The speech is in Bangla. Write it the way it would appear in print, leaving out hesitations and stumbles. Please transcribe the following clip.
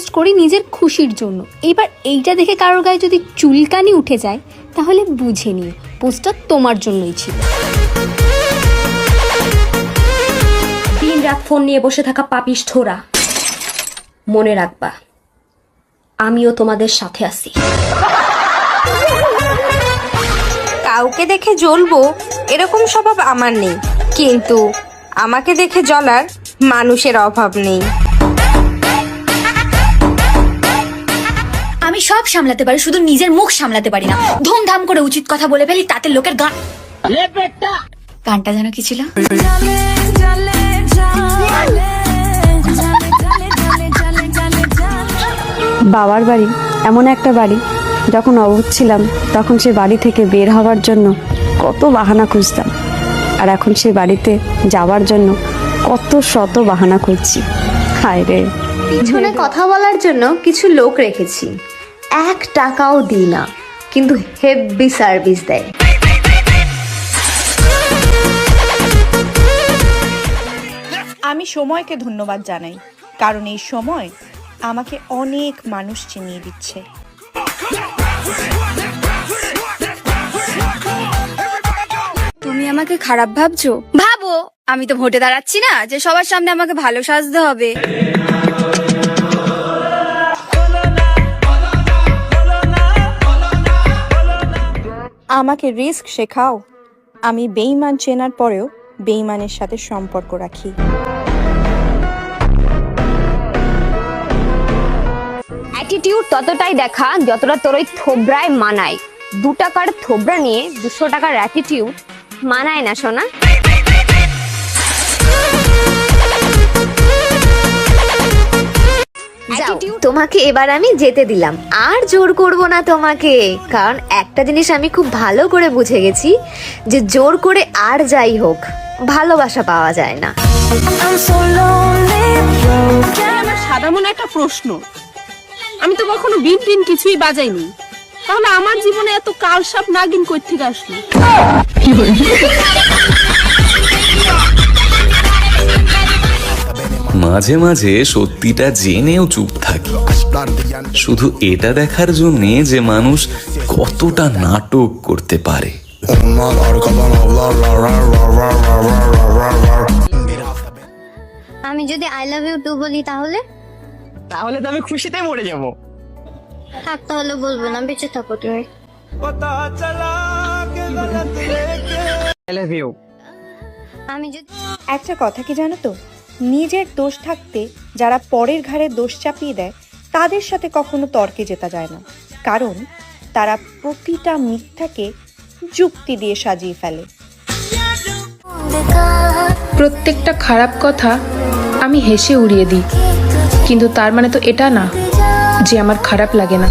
পোস্ট করি নিজের খুশির জন্য। এবার এইটা দেখে কারোর গায়ে যদি চুলকানি উঠে যায় তাহলে বুঝে নিও পোস্টটা তোমার জন্যই ছিল। দিন রাত ফোন নিয়ে বসে থাকা পাপিষ্ঠরা, মনে রাখবা আমিও তোমাদের সাথে আছি। কাউকে দেখে জ্বলবো এরকম স্বভাব আমার নেই, কিন্তু আমাকে দেখে জ্বলার মানুষের অভাব নেই। আমি সব সামলাতে পারি, শুধু নিজের মুখ সামলাতে পারি না। ধুমধাম করে উচিত কথা বলে ফেলি, তাতে লোকের গানটা যেন কি ছিল, বাবার বাড়ি এমন একটা বাড়ি, যখন অবুঝ ছিলাম তখন সে বাড়ি থেকে বের হওয়ার জন্য কত বাহানা খুঁজতাম, আর এখন সে বাড়িতে যাওয়ার জন্য কত শত বাহানা খুঁজছি। হায় রে, পিছনে কথা বলার জন্য কিছু লোক রেখেছি, 1 টাকাও দিই না, কিন্তু হেভি সার্ভিস দেয়। আমি সময়কে ধন্যবাদ জানাই, কারণ এই সময় আমাকে অনেক মানুষ চিনিয়ে দিচ্ছে। তুমি আমাকে খারাপ ভাবছো? ভাবো, আমি তো ভোটে দাঁড়াচ্ছি না যে সবার সামনে আমাকে ভালো সাজতে হবে। আমাকে রিস্ক শেখাও। আমি বেঈমান চেনার পরেও বেঈমানের সাথে সম্পর্ক রাখি। অ্যাটিটিউড ততটাই দেখা যতটা তোর ওই থোবরায় মানায়। 2 টাকার থোবরা নিয়ে 200 টাকার অ্যাটিটিউড মানায় না সোনা। যাও, তোমাকে এবার আমি যেতে দিলাম, আর জোর করব না তোমাকে, কারণ একটা জিনিস আমি খুব ভালো করে বুঝে গেছি যে জোর করে আর যাই হোক ভালোবাসা পাওয়া যায় না। আমার সাদা মনে একটা প্রশ্ন, আমি তো কখনো বিন টিন কিছুই বাজাইনি, তাহলে আমার জীবনে এত কালসাপ নাগিন কই থেকে আসলো? মাঝে মাঝে সত্যিটা জেনেও চুপ থাকি, শুধু এটা দেখার জন্যে যে মানুষ কতটা নাটক করতে পারে। আমি যদি আই লাভ ইউ টু বলি তাহলে তাহলে তো আমি খুশিতে মরে যাব। থাক, তাহলে বলবো না, বেঁচে থাকো তুমি। I love you. আমি যদি একটা কথা কি জানো তো, নিজের দোষ থাকতে যারা পরের ঘাড়ে দোষ চাপিয়ে দেয় তাদের সাথে কখনো তর্কে জেতা যায় না, কারণ তারা প্রতিটা মিথ্যাকে যুক্তি দিয়ে সাজিয়ে ফেলে। প্রত্যেকটা খারাপ কথা আমি হেসে উড়িয়ে দিই, কিন্তু তার মানে তো এটা না যে আমার খারাপ লাগে না।